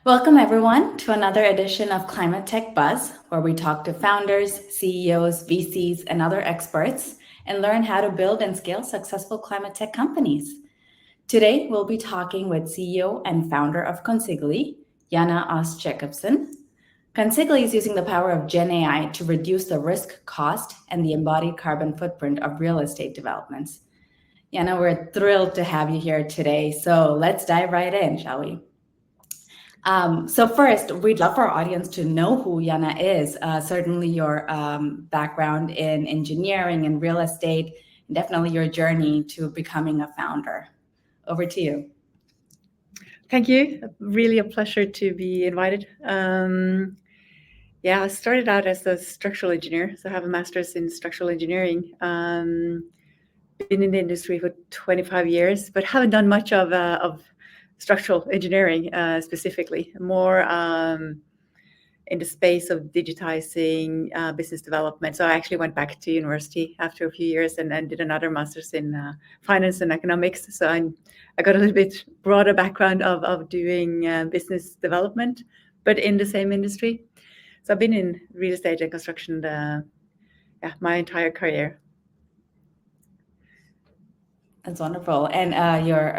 Welcome, everyone, to another edition of ClimateTechBuzz, where we talk to founders, CEOs, VCs, and other experts and learn how to build and scale successful climate tech companies. Today, we'll be talking with CEO and founder of Consigli, Janne Aas-Jakobsen. Consigli is using the power of Gen AI to reduce the risk, cost, and the embodied carbon footprint of real estate developments. Janne, we're thrilled to have you here today. So let's dive right in, shall we? So first, we'd love for our audience to know who Janne is. Certainly your background in engineering and real estate, and definitely your journey to becoming a founder. Over to you. Thank you. Really a pleasure to be invited. I started out as a structural engineer, so I have a master's in structural engineering. Been in the industry for 25 years, but haven't done much of structural engineering specifically, more in the space of digitizing business development. So I actually went back to university after a few years and then did another master's in finance and economics. So I got a little bit broader background of doing business development, but in the same industry. So I've been in real estate and construction my entire career. That's wonderful. And your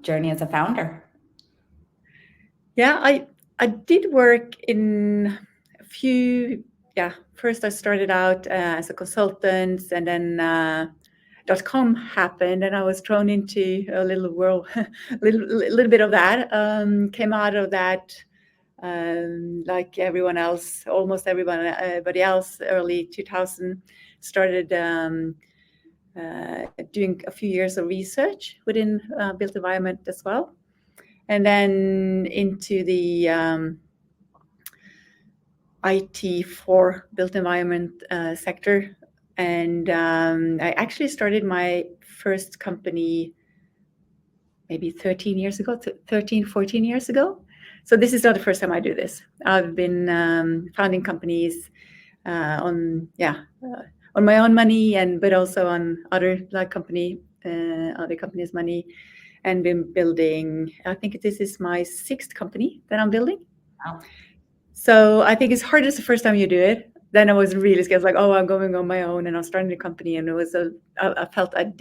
journey as a founder? Yeah, I did work in a few. First I started out as a consultant, and then .com happened, and I was thrown into a little world, little bit of that. Came out of that like everyone else, almost everybody else. Early 2000, started doing a few years of research within built environment as well. And then into the IT for built environment sector. And I actually started my first company maybe 14 years ago. So this is not the first time I do this. I've been founding companies on my own money, but also on other companies' money. And been building, I think this is my 6th company that I'm building. Wow. So I think it's hard as the first time you do it. Then I was really scared, like, I'm going on my own and I'm starting a company. And I felt I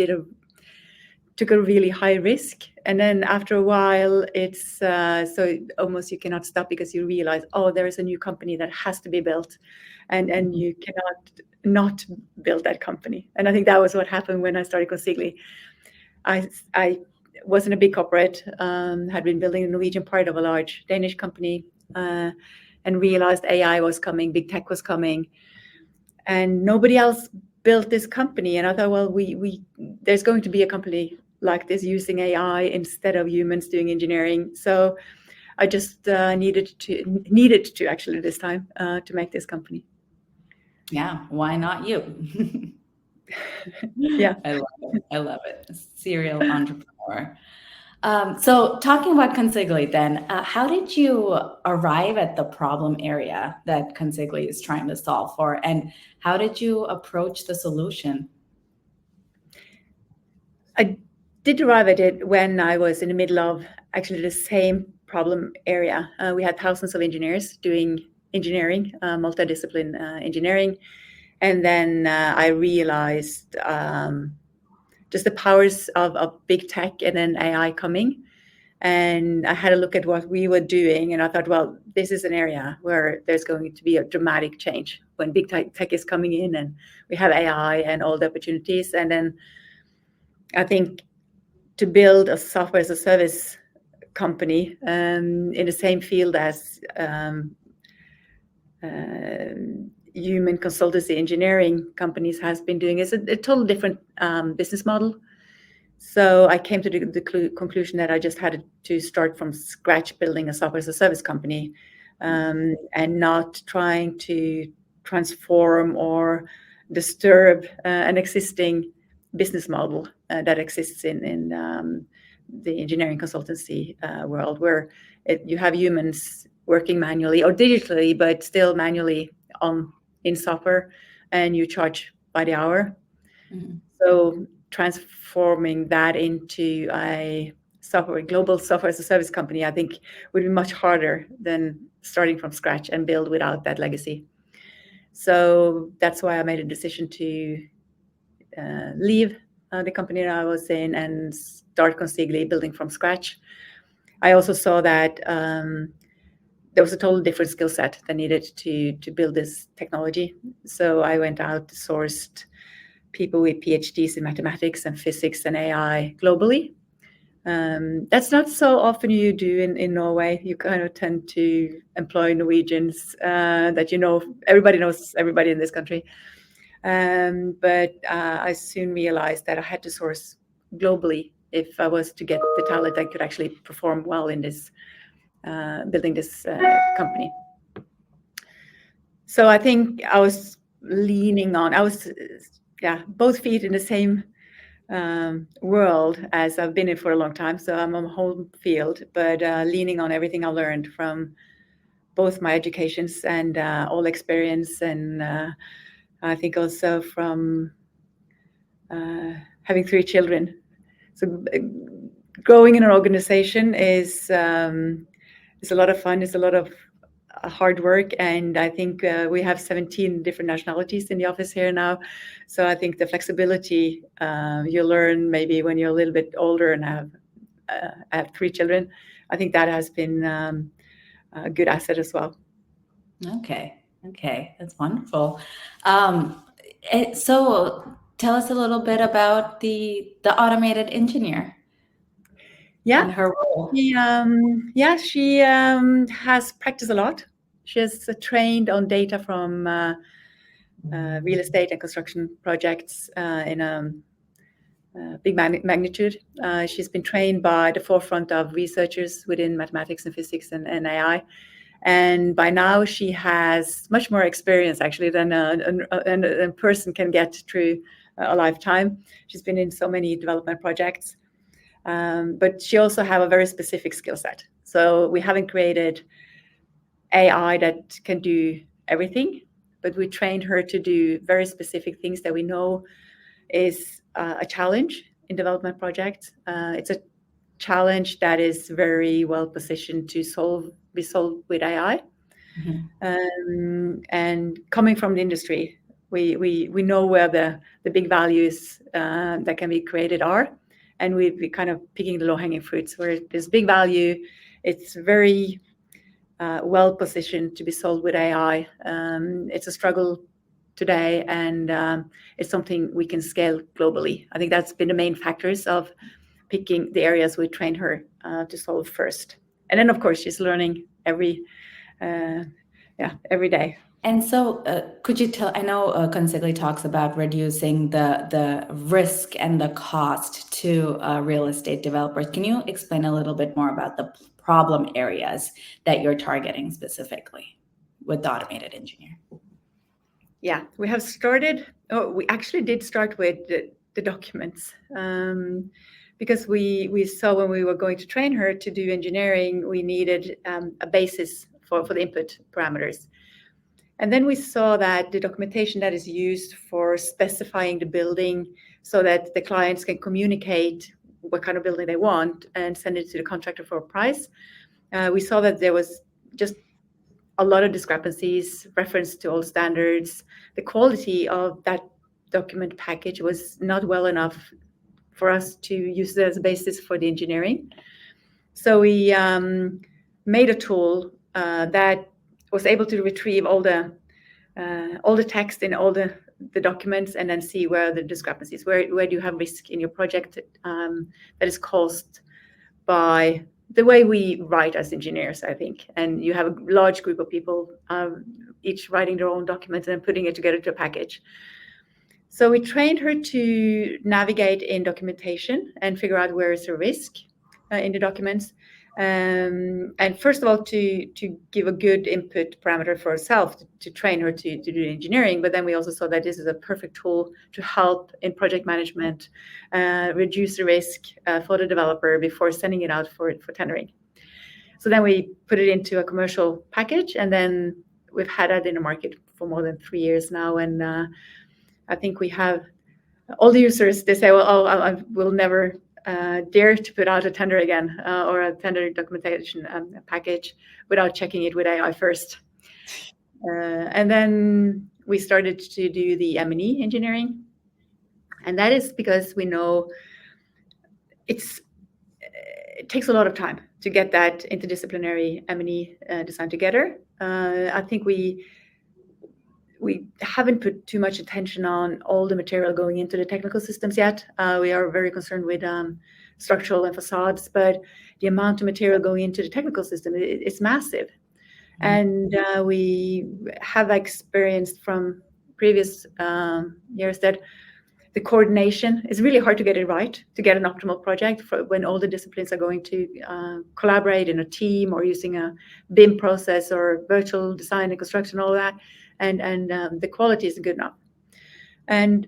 took a really high risk. And then after a while, it's so almost you cannot stop because you realize, there is a new company that has to be built, and you cannot not build that company. And I think that was what happened when I started Consigli. I was in a big corporate, had been building the Norwegian part of a large Danish company, and realized AI was coming, big tech was coming, and nobody else built this company. And I thought, well, there's going to be a company like this using AI instead of humans doing engineering. So I just needed to actually this time to make this company. Yeah, why not you? Yeah, I love it. Serial entrepreneur. So talking about Consigli then, how did you arrive at the problem area that Consigli is trying to solve for, and how did you approach the solution? I did arrive at it when I was in the middle of actually the same problem area. We had thousands of engineers doing engineering, multidiscipline engineering. And then I realized just the powers of big tech and then AI coming. And I had a look at what we were doing, and I thought, well, this is an area where there's going to be a dramatic change when big tech is coming in, and we have AI and all the opportunities. And then I think to build a software as a service company in the same field as human consultancy engineering companies has been doing is a total different business model. So I came to the conclusion that I just had to start from scratch building a software as a service company, and not trying to transform or disturb an existing business model that exists in the engineering consultancy world, where you have humans working manually or digitally, but still manually in software, and you charge by the hour. Mm-hmm. So transforming that into a global software as a service company, I think would be much harder than starting from scratch and build without that legacy. So that's why I made a decision to leave the company that I was in and start Consigli, building from scratch. I also saw that there was a totally different skill set that needed to build this technology. So I went out, sourced people with PhDs in mathematics and physics and AI globally. That's not so often you do in Norway. You kind of tend to employ Norwegians that everybody knows everybody in this country. But I soon realized that I had to source globally if I was to get the talent that could actually perform well in this building this company. So I think I was both feet in the same world as I've been in for a long time. So I'm on home field, but leaning on everything I learned from both my educations and all experience, and I think also from having 3 children. So growing in an organization is a lot of fun. It's a lot of hard work, and I think we have 17 different nationalities in the office here now. So I think the flexibility you learn maybe when you're a little bit older and have 3 children, I think that has been a good asset as well. Okay, that's wonderful. So tell us a little bit about the automated engineer. Yeah, and her role. She has practiced a lot. She has trained on data from real estate and construction projects in a big magnitude. She's been trained by the forefront of researchers within mathematics and physics and AI. And by now she has much more experience actually than a person can get through a lifetime. She's been in so many development projects. But she also have a very specific skill set. So we haven't created AI that can do everything, but we trained her to do very specific things that we know is a challenge in development projects. It's a challenge that is very well positioned to be solved with AI. And coming from the industry, we know where the big values that can be created are. And we're kind of picking the low-hanging fruits where there's big value. It's very well positioned to be solved with AI. It's a struggle today, and it's something we can scale globally. I think that's been the main factors of picking the areas we train her to solve first. And then, of course, she's learning every day. And so could you tell, I know Consigli talks about reducing the risk and the cost to real estate developers. Can you explain a little bit more about the problem areas that you're targeting specifically with the automated engineer? Yeah, we actually did start with the documents because we saw when we were going to train her to do engineering, we needed a basis for the input parameters. And then we saw that the documentation that is used for specifying the building so that the clients can communicate what kind of building they want and send it to the contractor for a price, we saw that there was just a lot of discrepancies, reference to old standards. The quality of that document package was not well enough for us to use it as a basis for the engineering. So we made a tool that was able to retrieve all the text in all the documents and then see where the discrepancies, where do you have risk in your project that is caused by the way we write as engineers, I think. And you have a large group of people each writing their own documents and putting it together to a package. So we trained her to navigate in documentation and figure out where is the risk in the documents. And first of all, to give a good input parameter for herself to train her to do engineering. But then we also saw that this is a perfect tool to help in project management, reduce the risk for the developer before sending it out for tendering. So then we put it into a commercial package, and then we've had that in the market for more than 3 years now. And I think we have all the users, they say, well, I will never dare to put out a tender again or a tender documentation package without checking it with AI first. And then we started to do the M&E engineering. And that is because we know it takes a lot of time to get that interdisciplinary M&E design together. I think we haven't put too much attention on all the material going into the technical systems yet. We are very concerned with structural and facades, but the amount of material going into the technical system is massive. And we have experienced from previous years that the coordination is really hard to get it right, to get an optimal project for when all the disciplines are going to collaborate in a team or using a BIM process or virtual design and construction, all that. And the quality isn't good enough. And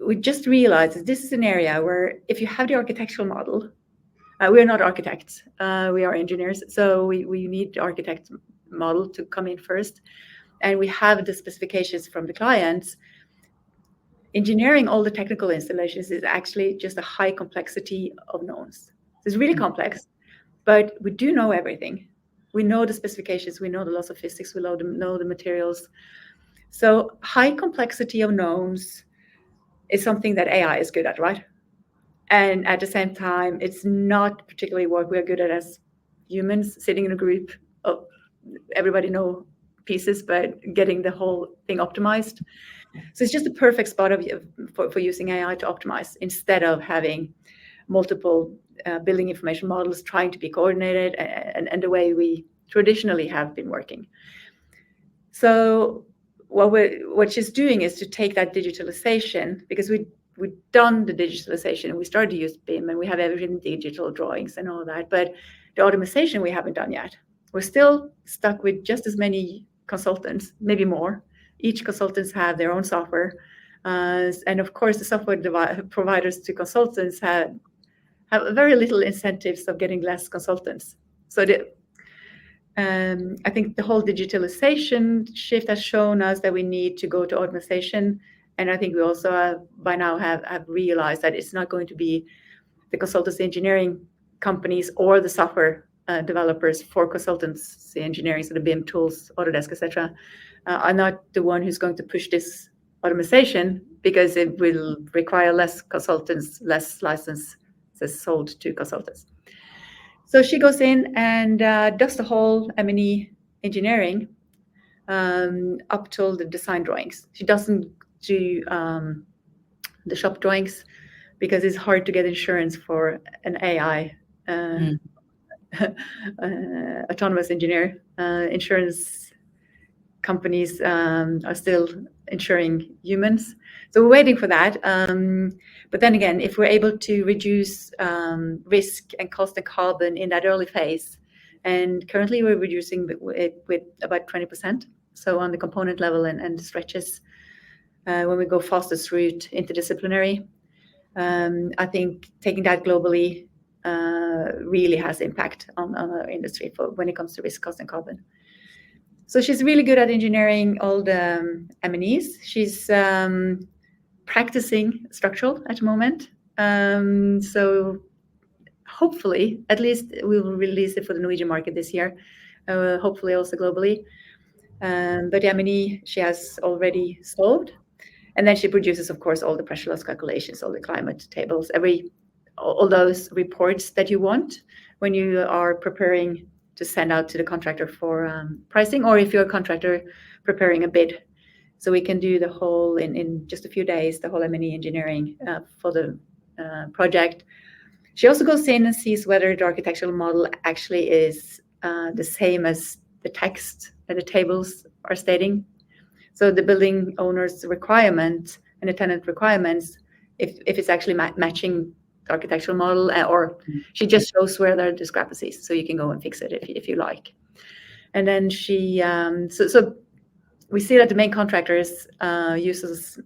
we just realized that this is an area where if you have the architectural model, we're not architects, we are engineers, so we need the architect model to come in first. And we have the specifications from the clients. Engineering all the technical installations is actually just a high complexity of knowns. It's really complex, but we do know everything. We know the specifications, we know the laws of physics, we know the materials. So high complexity of knowns is something that AI is good at, right? And at the same time, it's not particularly what we're good at as humans, sitting in a group of everybody know pieces, but getting the whole thing optimized. So it's just a perfect spot for using AI to optimize instead of having multiple building information models trying to be coordinated and the way we traditionally have been working. So what she's doing is to take that digitalization, because we've done the digitalization and we started to use BIM and we have everything digital drawings and all that, but the automation we haven't done yet. We're still stuck with just as many consultants, maybe more. Each consultants have their own software. And of course, the software providers to consultants have very little incentives of getting less consultants. So I think the whole digitalization shift has shown us that we need to go to automation. And I think we also by now have realized that it's not going to be the consultancy engineering companies or the software developers for consultancy engineering, so the BIM tools, Autodesk, etc., are not the one who's going to push this automation, because it will require less consultants, less licenses sold to consultants. So she goes in and does the whole M&E engineering up till the design drawings. She doesn't do the shop drawings because it's hard to get insurance for an AI autonomous engineer. Insurance companies are still insuring humans. So we're waiting for that. But then again, if we're able to reduce risk and cost and carbon in that early phase, and currently we're reducing it with about 20%. So on the component level and stretches, when we go fastest route interdisciplinary, I think taking that globally really has impact on our industry when it comes to risk, cost, and carbon. So she's really good at engineering all the M&Es. She's practicing structural at the moment. So hopefully, at least we will release it for the Norwegian market this year, hopefully also globally. But the M&E she has already solved. And then she produces, of course, all the pressure loss calculations, all the climate tables, all those reports that you want when you are preparing to send out to the contractor for pricing, or if you're a contractor preparing a bid. So we can do the whole, in just a few days, the whole M&E engineering for the project. She also goes in and sees whether the architectural model actually is the same as the text and the tables are stating. So the building owner's requirement and the tenant requirements, if it's actually matching the architectural model, or she just shows where there are discrepancies, so you can go and fix it if you like. And then she, so we see that the main contractors uses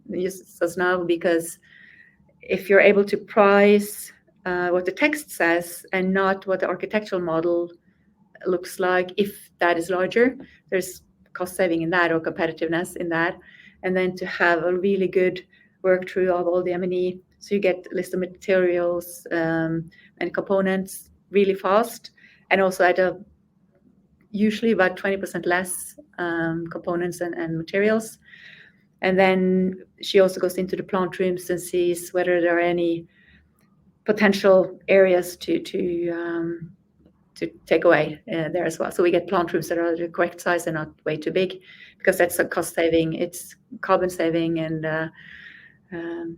us now, because if you're able to price what the text says and not what the architectural model looks like, if that is larger, there's cost saving in that, or competitiveness in that. And then to have a really good work through of all the M&E So you get a list of materials and components really fast, and also at a usually about 20% less components and materials. And then she also goes into the plant rooms and sees whether there are any potential areas to take away there as well. So we get plant rooms that are the correct size and not way too big, because that's a cost saving, it's carbon saving, and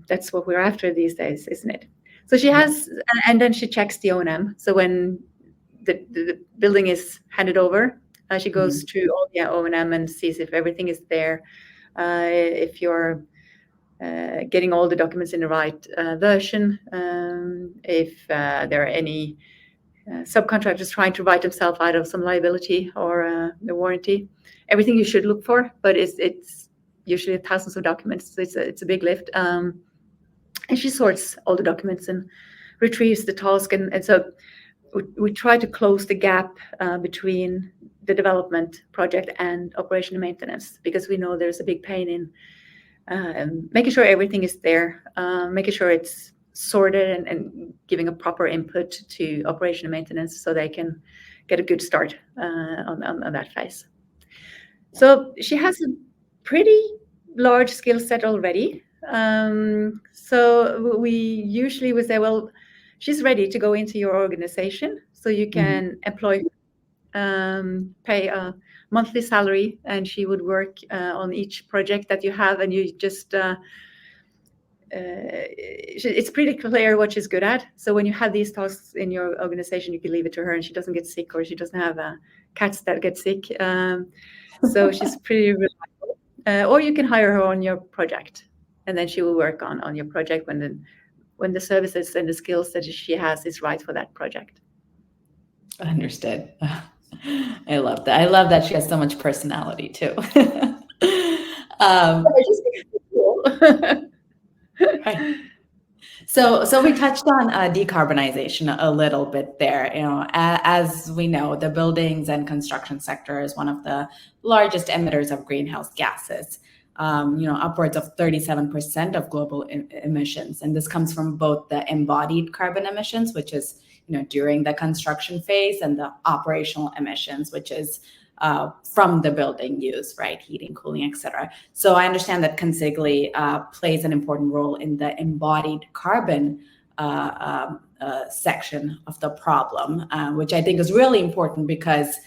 that's what we're after these days, isn't it? So she has, and then she checks the O&M. So when the building is handed over, she goes through all the O&M and sees if everything is there, if you're getting all the documents in the right version, if there are any subcontractors trying to write themselves out of some liability or the warranty. Everything you should look for, but it's usually thousands of documents. So it's a big lift. And she sorts all the documents and retrieves the task. And so we try to close the gap between the development project and operation and maintenance, because we know there's a big pain in making sure everything is there, making sure it's sorted and giving a proper input to operation and maintenance so they can get a good start on that phase. So she has a pretty large skill set already. So we usually would say, well, she's ready to go into your organization, so you can employ, pay a monthly salary, and she would work on each project that you have, and you just it's pretty clear what she's good at. So when you have these tasks in your organization, you can leave it to her, and she doesn't get sick, or she doesn't have cats that get sick. So she's pretty reliable. Or you can hire her on your project, and then she will work on your project when the services and the skills that she has is right for that project. Understood. I love that. I love that she has so much personality too. Right. So we touched on decarbonization a little bit there. You know, as we know, the buildings and construction sector is one of the largest emitters of greenhouse gases. Upwards of 37% of global emissions, and this comes from both the embodied carbon emissions, which is during the construction phase, and the operational emissions, which is from the building use, right? Heating, cooling, etc. So I understand that Consigli plays an important role in the embodied carbon section of the problem, which I think is really important, because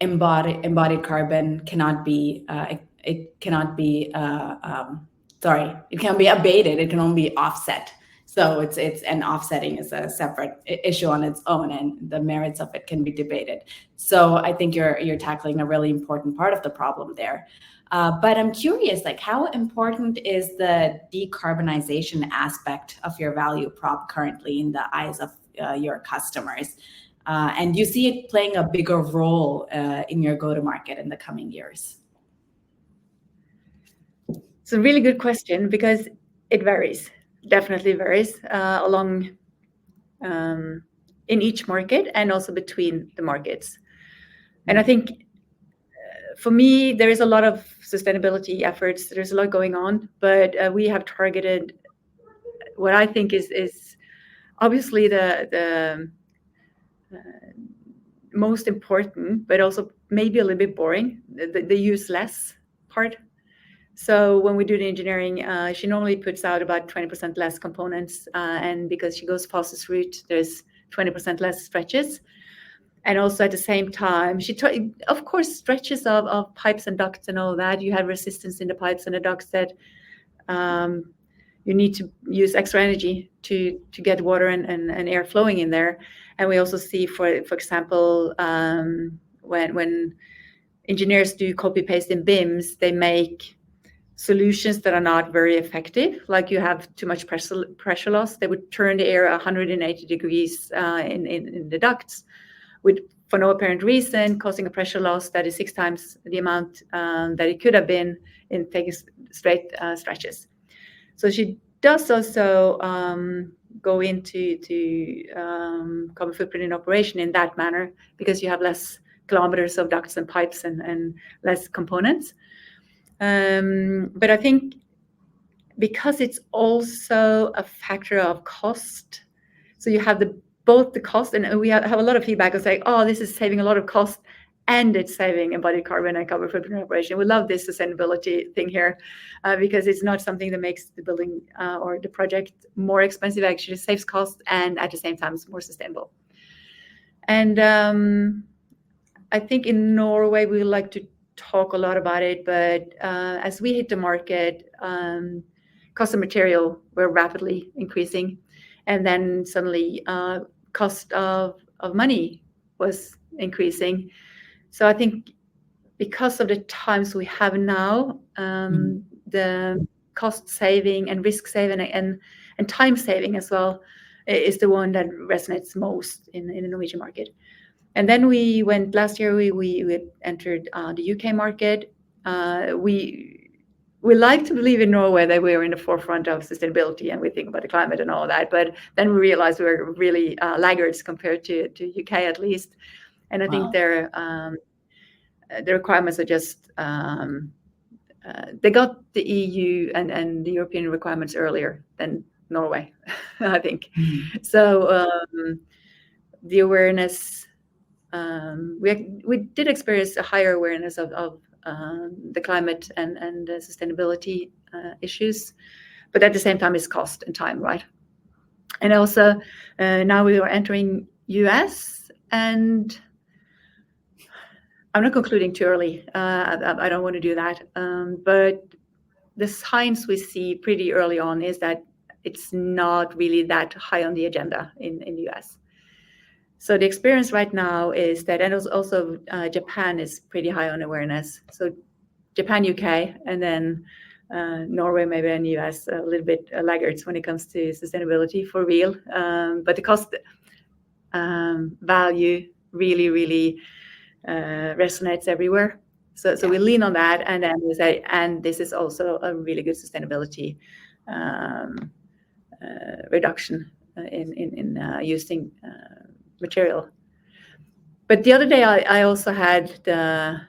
embodied carbon cannot be it can be abated. It can only be offset. So it's and offsetting is a separate issue on its own, and the merits of it can be debated. So I think you're tackling a really important part of the problem there. But I'm curious, like, how important is the decarbonization aspect of your value prop currently in the eyes of your customers? And do you see it playing a bigger role in your go-to-market in the coming years? It's a really good question, because it varies. Definitely varies along in each market, and also between the markets. And I think for me, there is a lot of sustainability efforts. There's a lot going on, but we have targeted what I think is obviously the most important, but also maybe a little bit boring, the use less part. So when we do the engineering, she normally puts out about 20% less components, and because she goes fastest route, there's 20% less stretches. And also at the same time, she of course stretches of pipes and ducts and all that. You have resistance in the pipes and the ducts that you need to use extra energy to get water and air flowing in there. And we also see, for example, when engineers do copy paste in BIMs, they make solutions that are not very effective. Like, you have too much pressure loss. They would turn the air 180 degrees in the ducts, for no apparent reason, causing a pressure loss that is 6 times the amount that it could have been in taking straight stretches. So she does also go into carbon footprint in operation in that manner, because you have less kilometers of ducts and pipes and less components. But I think because it's also a factor of cost. So you have both the cost, and we have a lot of feedback of saying, oh, this is saving a lot of cost and it's saving embodied carbon and carbon footprint operation. We love this sustainability thing here because it's not something that makes the building or the project more expensive. Actually, it saves cost and at the same time it's more sustainable. And I think in Norway we like to talk a lot about it, but as we hit the market, cost of material were rapidly increasing, and then suddenly cost of money was increasing. So I think because of the times we have now, the cost saving and risk saving and time saving as well is the one that resonates most in the Norwegian market. And then we went last year. We entered the UK market. We like to believe in Norway that we are in the forefront of sustainability and we think about the climate and all that. But then we realized we were really laggards compared to UK at least. And I think the requirements are just they got the EU and the European requirements earlier than Norway, I think. So the awareness. We did experience a higher awareness of the climate and sustainability issues, but at the same time it's cost and time, right? And also now we are entering US, and I'm not concluding too early. I don't want to do that, but the signs we see pretty early on is that it's not really that high on the agenda in the US. So the experience right now is that, and also Japan is pretty high on awareness. So Japan, UK, and then Norway, maybe, and US a little bit laggards when it comes to sustainability for real. But the cost value really resonates everywhere. So we lean on that, and then we say, and this is also a really good sustainability reduction in using material. But the other day I also had the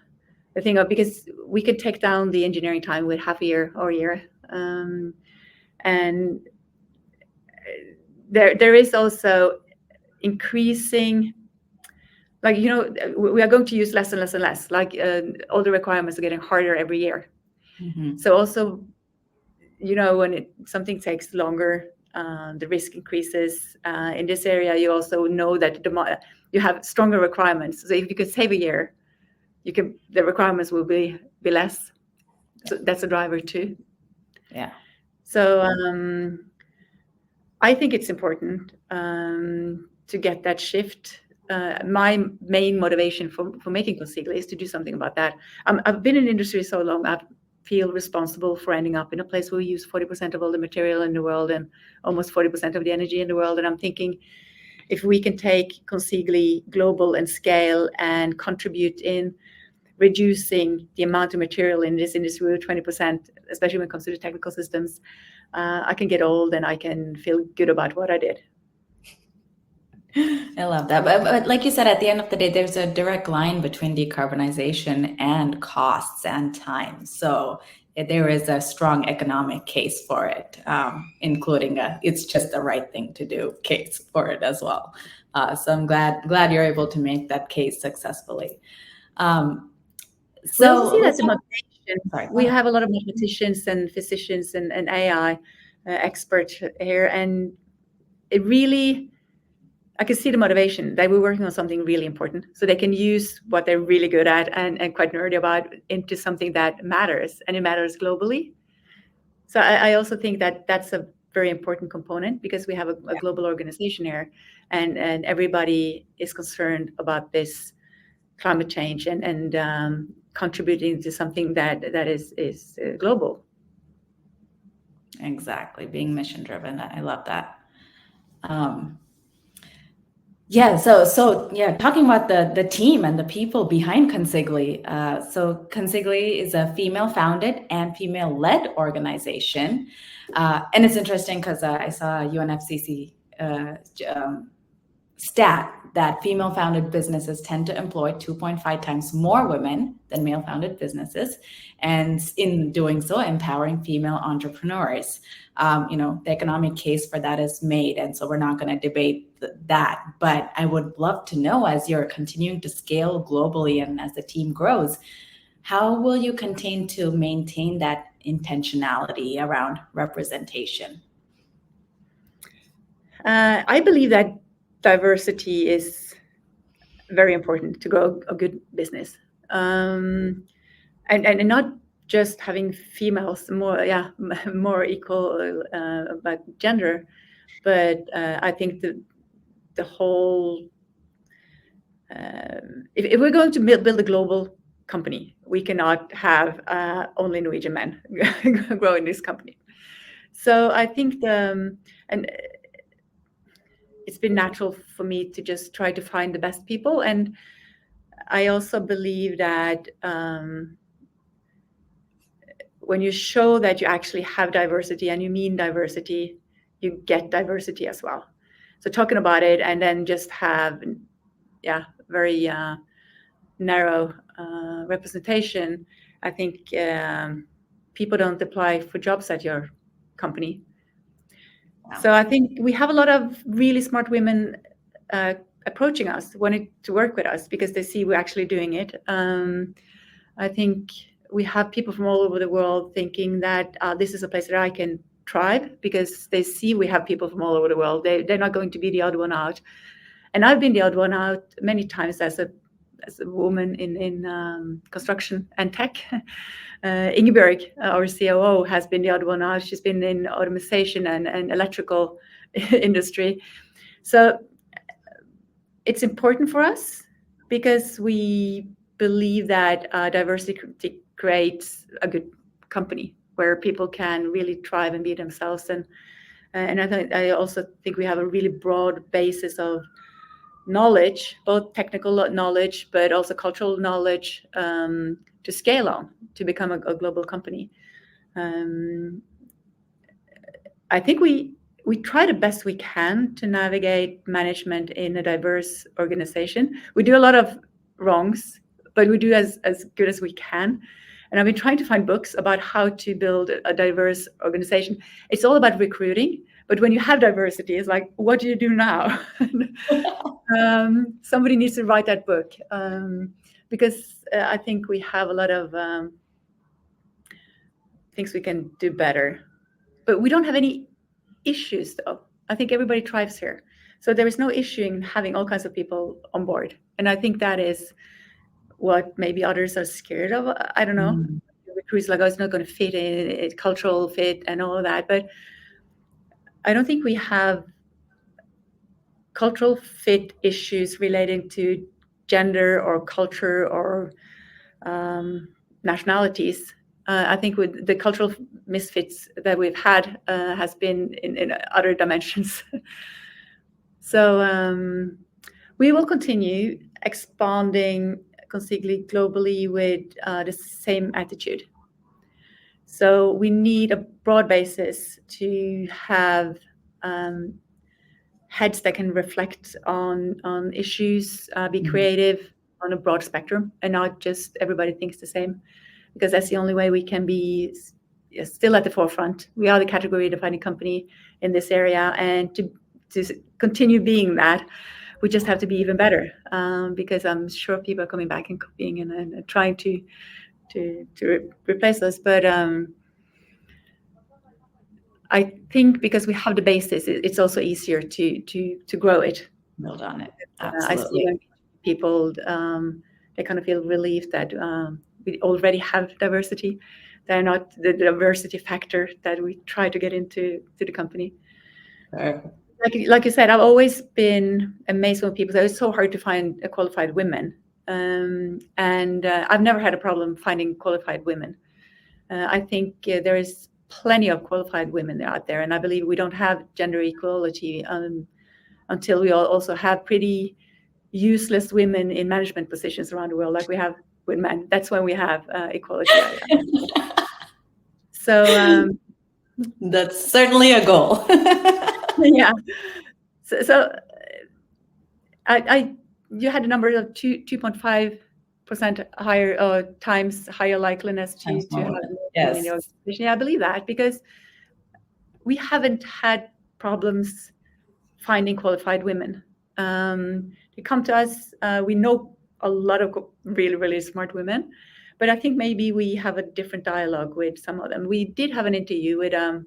thing of, because we could take down the engineering time with half a year or a year, and there is also increasing, like, you know, we are going to use less and less and less, like all the requirements are getting harder every year. So also, you know, when something takes longer, the risk increases. In this area, you also know that you have stronger requirements. So if you could save a year, the requirements will be less. So that's a driver too. Yeah. So I think it's important to get that shift. My main motivation for making Consigli is to do something about that. I've been in the industry so long. I feel responsible for ending up in a place where we use 40% of all the material in the world and almost 40% of the energy in the world. And I'm thinking, if we can take Consigli global and scale and contribute in reducing the amount of material in this industry with 20%, especially when it comes to the technical systems, I can get old and I can feel good about what I did. I love that. But like you said, at the end of the day, there's a direct line between decarbonization and costs and time. So there is a strong economic case for it, including it's just the right thing to do case for it as well. So I'm glad you're able to make that case successfully. So we also see that the motivation. We have a lot of mathematicians and physicians and AI experts here, and it really, I can see the motivation that we're working on something really important, so they can use what they're really good at and quite nerdy about into something that matters, and it matters globally. So I also think that that's a very important component, because we have a global organization here, and everybody is concerned about this climate change and contributing to something that is global. Exactly, being mission driven. I love that. Yeah, so talking about the team and the people behind Consigli. So Consigli is a female-founded and female-led organization, and it's interesting because I saw UNFCCC stat that female-founded businesses tend to employ 2.5 times more women than male-founded businesses, and in doing so, empowering female entrepreneurs. The economic case for that is made, and so we're not going to debate that. But I would love to know, as you're continuing to scale globally and as the team grows, how will you continue to maintain that intentionality around representation? I believe that diversity is very important to grow a good business, and not just having females more equal about gender, but I think the whole if we're going to build a global company, we cannot have only Norwegian men growing this company. So I think and it's been natural for me to just try to find the best people. And I also believe that when you show that you actually have diversity and you mean diversity, you get diversity as well. So talking about it and then just have, very narrow representation, I think people don't apply for jobs at your company. So I think we have a lot of really smart women approaching us, wanting to work with us because they see we're actually doing it. I think we have people from all over the world thinking that this is a place that I can thrive because they see we have people from all over the world. They're not going to be the odd one out. And I've been the odd one out many times as a woman in construction and tech. Ingeborg, our COO, has been the odd one out. She's been in automation and electrical industry. So it's important for us because we believe that diversity creates a good company where people can really thrive and be themselves. And I also think we have a really broad basis of knowledge, both technical knowledge, but also cultural knowledge to scale on, to become a global company. I think we try the best we can to navigate management in a diverse organization. We do a lot of wrongs, but we do as good as we can. And I've been trying to find books about how to build a diverse organization. It's all about recruiting, but when you have diversity, it's like, what do you do now? Somebody needs to write that book because I think we have a lot of things we can do better, but we don't have any issues though. I think everybody thrives here. So there is no issue in having all kinds of people on board. And I think that is what maybe others are scared of. I don't know. Recruits like, oh, it's not going to fit in, cultural fit and all of that. But I don't think we have cultural fit issues relating to gender or culture or nationalities. I think with the cultural misfits that we've had has been in other dimensions. So we will continue expanding Consigli globally with the same attitude. So we need a broad basis to have heads that can reflect on issues, be creative on a broad spectrum, and not just everybody thinks the same, because that's the only way we can be still at the forefront. We are the category defining company in this area, and to continue being that, we just have to be even better, because I'm sure people are coming back and copying and trying to replace us. But I think because we have the basis, it's also easier to grow it. Build on it. Absolutely. I see when people they kind of feel relieved that we already have diversity. They're not the diversity factor that we try to get into the company. Like you said, I've always been amazed when people say it's so hard to find qualified women, and I've never had a problem finding qualified women. I think there is plenty of qualified women out there, and I believe we don't have gender equality until we also have pretty useless women in management positions around the world, like we have with men. That's when we have equality. So that's certainly a goal. Yeah. So you had a number of 2.5% higher times higher likeliness to have more women in the organization. Yeah, I believe that, because we haven't had problems finding qualified women. They come to us. We know a lot of really, really smart women, but I think maybe we have a different dialogue with some of them. We did have an interview with a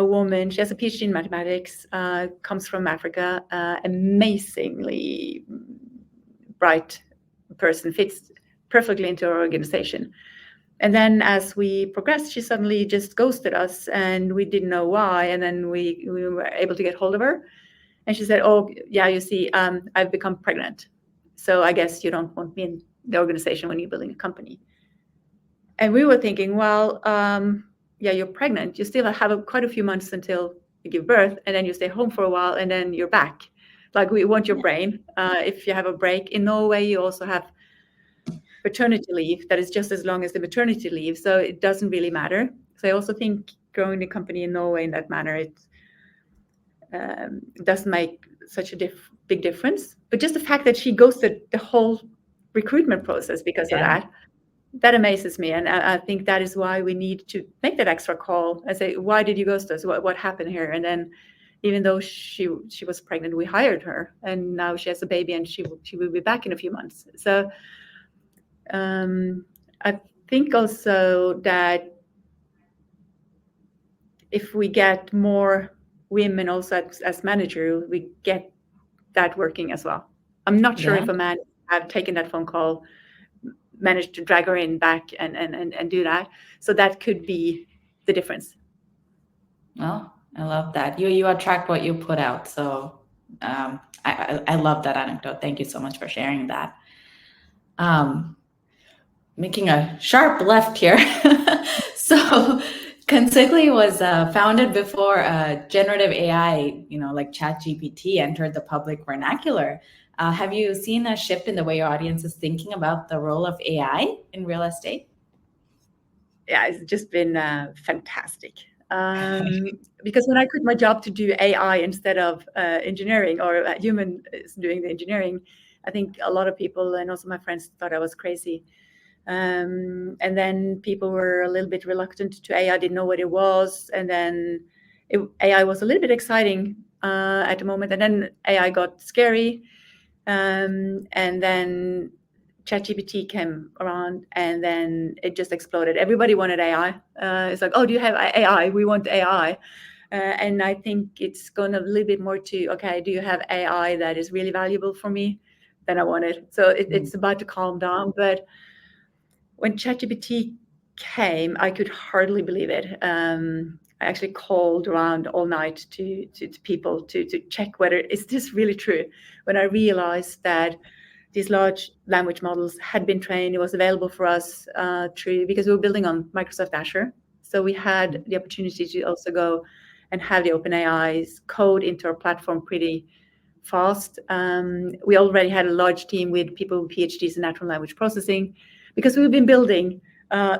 woman. She has a PhD in mathematics, comes from Africa, amazingly bright person, fits perfectly into our organization. And then as we progressed, she suddenly just ghosted us, and we didn't know why. And then we were able to get hold of her. And she said, oh, yeah, you see, I've become pregnant. So I guess you don't want me in the organization when you're building a company. And we were thinking, well, yeah, you're pregnant. You still have quite a few months until you give birth, and then you stay home for a while, and then you're back. Like, we want your brain. If you have a break. In Norway, you also have paternity leave that is just as long as the maternity leave. So it doesn't really matter. So I also think growing the company in Norway in that manner, it doesn't make such a big difference. But just the fact that she ghosted the whole recruitment process because of that amazes me. And I think that is why we need to make that extra call and say, why did you ghost us? What happened here? And then, even though she was pregnant, we hired her, and now she has a baby, and she will be back in a few months. So I think also that if we get more women also as manager, we get that working as well. I'm not sure if a man have taken that phone call, managed to drag her in back and do that. So that could be the difference. Oh, I love that. You attract what you put out. So I love that anecdote. Thank you so much for sharing that. Making a sharp left here. So Consigli was founded before generative AI, like ChatGPT, entered the public vernacular. Have you seen a shift in the way your audience is thinking about the role of AI in real estate? Yeah, it's just been fantastic. Because when I quit my job to do AI instead of engineering, or a human is doing the engineering, I think a lot of people, and also my friends, thought I was crazy. And then people were a little bit reluctant to AI, didn't know what it was. And then AI was a little bit exciting at the moment. And then AI got scary. And then ChatGPT came around, and then it just exploded. Everybody wanted AI. It's like, oh, do you have AI? We want AI. And I think it's gone a little bit more to, okay, do you have AI that is really valuable for me? Then I want it. So it's about to calm down. But when ChatGPT came, I could hardly believe it. I actually called around all night to people to check whether is this really true. When I realized that these large language models had been trained, it was available for us because we were building on Microsoft Azure. So we had the opportunity to also go and have the OpenAI's code into our platform pretty fast. We already had a large team with people with PhDs in natural language processing, because we've been building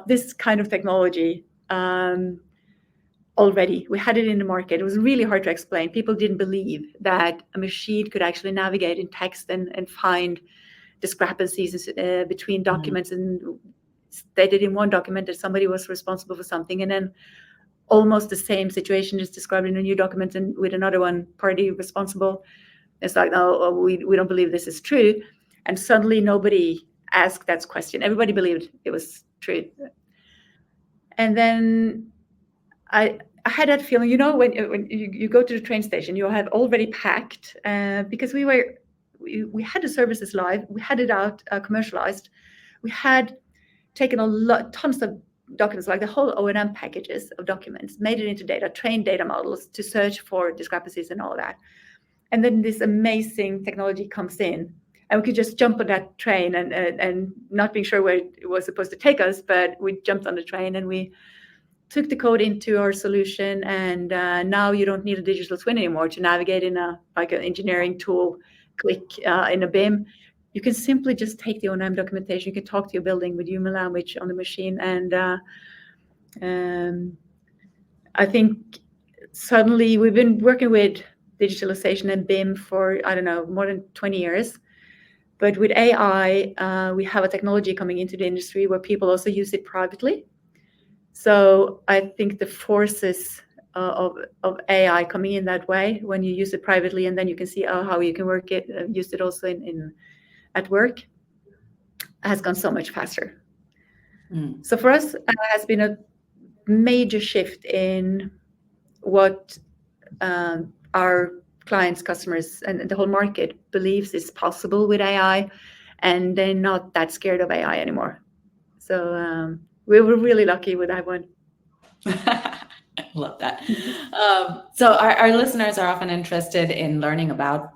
this kind of technology already. We had it in the market. It was really hard to explain. People didn't believe that a machine could actually navigate in text and find discrepancies between documents, and stated in one document that somebody was responsible for something, and then almost the same situation is described in a new document and with another one party responsible. It's like, no, we don't believe this is true. And suddenly nobody asked that question. Everybody believed it was true. And then I had that feeling, when you go to the train station, you have already packed, because we had the services live, we had it out commercialized, we had taken tons of documents, like the whole O&M packages of documents, made it into data, trained data models to search for discrepancies and all that. And then this amazing technology comes in, and we could just jump on that train and not being sure where it was supposed to take us, but we jumped on the train and we took the code into our solution. And now you don't need a digital twin anymore to navigate in an engineering tool, click in a BIM. You can simply just take the O&M documentation. You can talk to your building with human language on the machine. And I think suddenly we've been working with digitalization and BIM for, I don't know, more than 20 years. But with AI, we have a technology coming into the industry where people also use it privately. So I think the forces of AI coming in that way, when you use it privately and then you can see how you can work it, use it also at work, has gone so much faster. So for us, has been a major shift in what our clients, customers, and the whole market believes is possible with AI, and they're not that scared of AI anymore. So we were really lucky with that one. I love that. So our listeners are often interested in learning about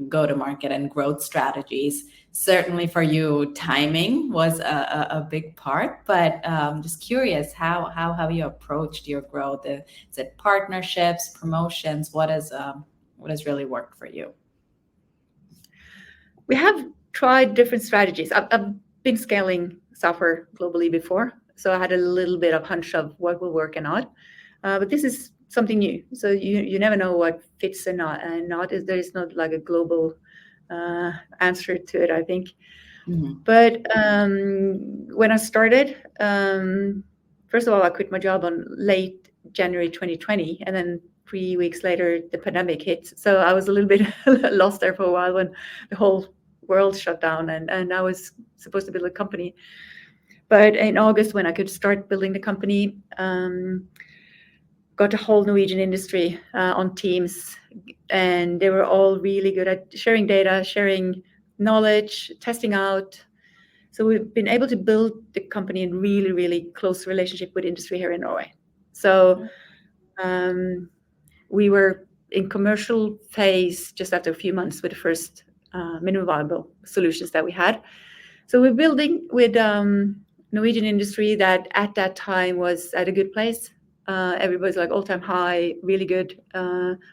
go-to-market and growth strategies. Certainly for you, timing was a big part, but just curious, how have you approached your growth? Is it partnerships, promotions? What has really worked for you? We have tried different strategies. I've been scaling software globally before, so I had a little bit of hunch of what will work and not. But this is something new, so you never know what fits and not. There is not like a global answer to it, I think. But when I started, first of all, I quit my job on late January 2020, and then 3 weeks later, the pandemic hit. So I was a little bit lost there for a while when the whole world shut down, and I was supposed to build a company. But in August, when I could start building the company, got a whole Norwegian industry on Teams, and they were all really good at sharing data, sharing knowledge, testing out. So we've been able to build the company in really, really close relationship with industry here in Norway. So we were in commercial phase just after a few months with the first minimum viable solutions that we had. So we're building with Norwegian industry that at that time was at a good place. Everybody's like all-time high, really good.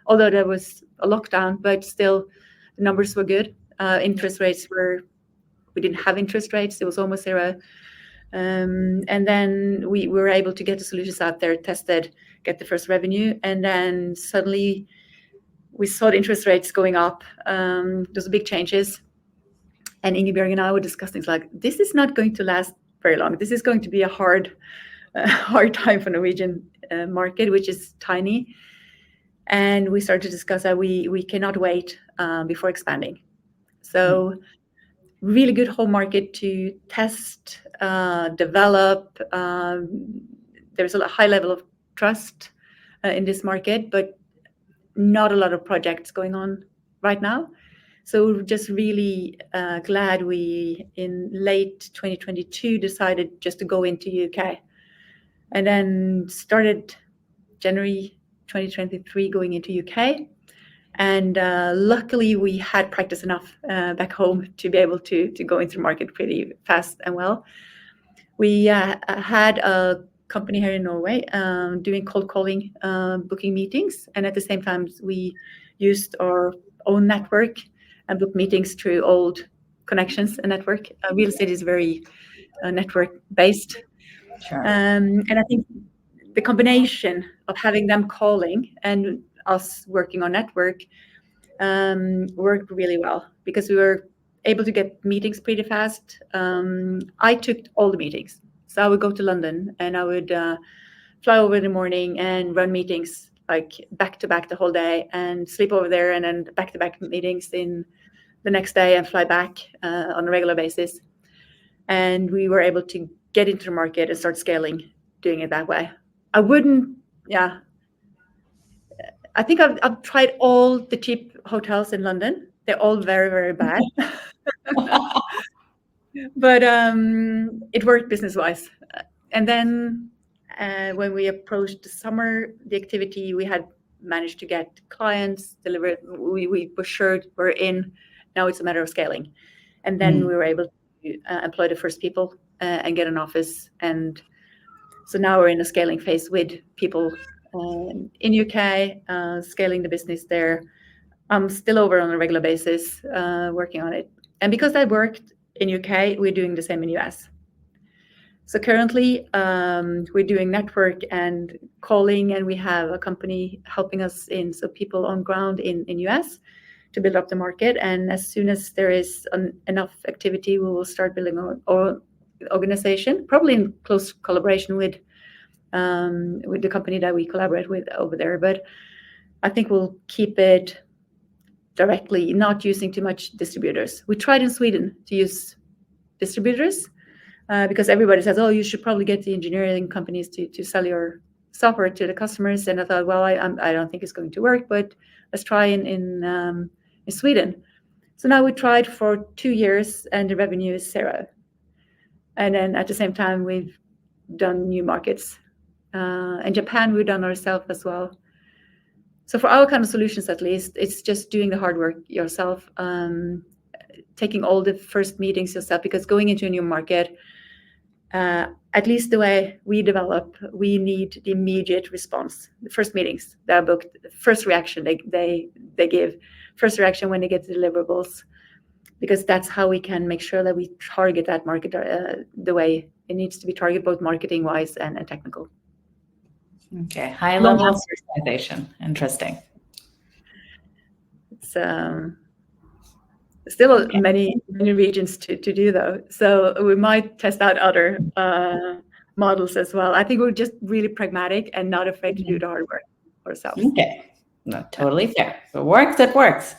Although there was a lockdown, but still the numbers were good. Interest rates we didn't have interest rates. It was almost zero. And then we were able to get the solutions out there, tested, get the first revenue. And then suddenly we saw the interest rates going up. Those big changes. And Ingebjørg and I were discussing, like, this is not going to last very long. This is going to be a hard time for Norwegian market, which is tiny. And we started to discuss that we cannot wait before expanding. So really good home market to test, develop. There's a high level of trust in this market, but not a lot of projects going on right now. So we're just really glad we, in late 2022, decided just to go into UK. And then started January 2023 going into UK. And luckily, we had practice enough back home to be able to go into the market pretty fast and well. We had a company here in Norway doing cold calling, booking meetings. And at the same time, we used our own network and booked meetings through old connections and network. Real estate is very network-based. Sure. And I think the combination of having them calling and us working on network worked really well because we were able to get meetings pretty fast. I took all the meetings. So I would go to London and I would fly over in the morning and run meetings like back to back the whole day and sleep over there and then back to back meetings in the next day and fly back on a regular basis. And we were able to get into the market and start scaling, doing it that way. I think I've tried all the cheap hotels in London. They're all very, very bad. But it worked business-wise. And then when we approached the summer, the activity, we had managed to get clients delivered. We were sure we're in. Now it's a matter of scaling. And then we were able to employ the first people and get an office. And so now we're in a scaling phase with people in UK, scaling the business there. I'm still over on a regular basis working on it. And because that worked in UK, we're doing the same in US. So currently, we're doing network and calling, and we have a company helping us so people on ground in US to build up the market. And as soon as there is enough activity, we will start building our organization, probably in close collaboration with the company that we collaborate with over there. But I think we'll keep it directly, not using too much distributors. We tried in Sweden to use distributors because everybody says, oh, you should probably get the engineering companies to sell your software to the customers. And I thought, well, I don't think it's going to work, but let's try in Sweden. So now we tried for 2 years and the revenue is 0. And then at the same time, we've done new markets. In Japan, we've done ourselves as well. So for our kind of solutions, at least, it's just doing the hard work yourself, taking all the first meetings yourself, because going into a new market, at least the way we develop, we need the immediate response. The first meetings that are booked, the first reaction they give, first reaction when they get the deliverables, because that's how we can make sure that we target that market the way it needs to be targeted, both marketing-wise and technical. Okay, high level of personalization. Interesting. It's still many regions to do though, so we might test out other models as well. I think we're just really pragmatic and not afraid to do the hard work ourselves. Okay, no, totally fair. If it works, it works.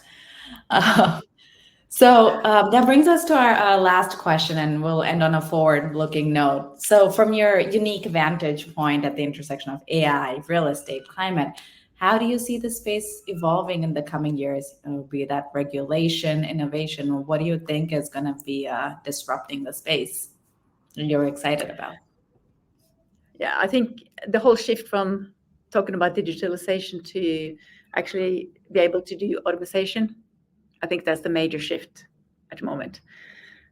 So that brings us to our last question, and we'll end on a forward-looking note. So from your unique vantage point at the intersection of AI, real estate, climate, how do you see the space evolving in the coming years? Be that regulation, innovation, what do you think is going to be disrupting the space you're excited about? Yeah, I think the whole shift from talking about digitalization to actually be able to do automation, I think that's the major shift at the moment,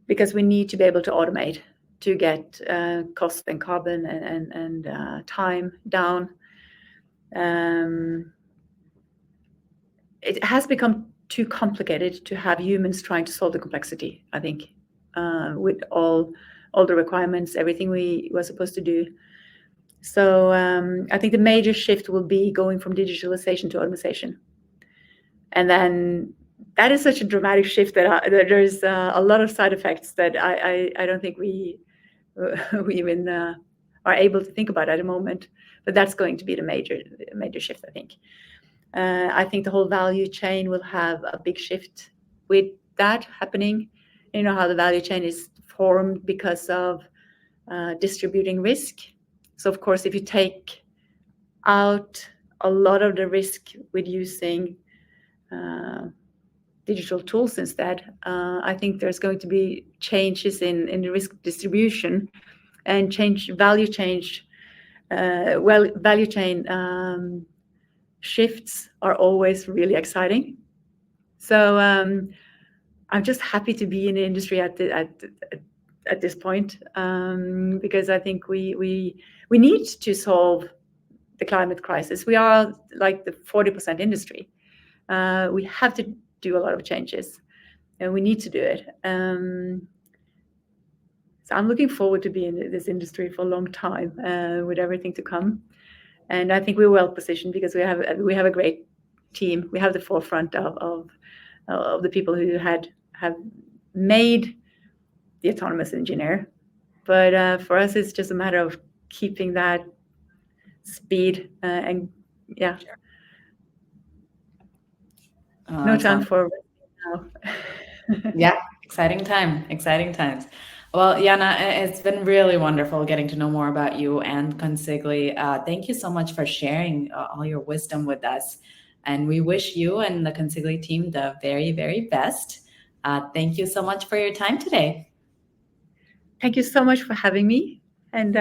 because we need to be able to automate to get cost and carbon and time down. It has become too complicated to have humans trying to solve the complexity, I think, with all the requirements, everything we were supposed to do. So I think the major shift will be going from digitalization to automation. And then that is such a dramatic shift that there's a lot of side effects that I don't think we even are able to think about at the moment. But that's going to be the major shift, I think. I think the whole value chain will have a big shift with that happening. You know how the value chain is formed because of distributing risk. So of course, if you take out a lot of the risk with using digital tools instead, I think there's going to be changes in the risk distribution and value chain shifts are always really exciting. So I'm just happy to be in the industry at this point, because I think we need to solve the climate crisis. We are like the 40% industry. We have to do a lot of changes, and we need to do it. So I'm looking forward to being in this industry for a long time, with everything to come. And I think we're well positioned because we have a great team. We have the forefront of the people who have made the autonomous engineer. But for us, it's just a matter of keeping that speed and yeah. Sure. No time for now. Yeah, exciting times. Well, Janne, it's been really wonderful getting to know more about you and Consigli. Thank you so much for sharing all your wisdom with us. And we wish you and the Consigli team the very, very best. Thank you so much for your time today. Thank you so much for having me. And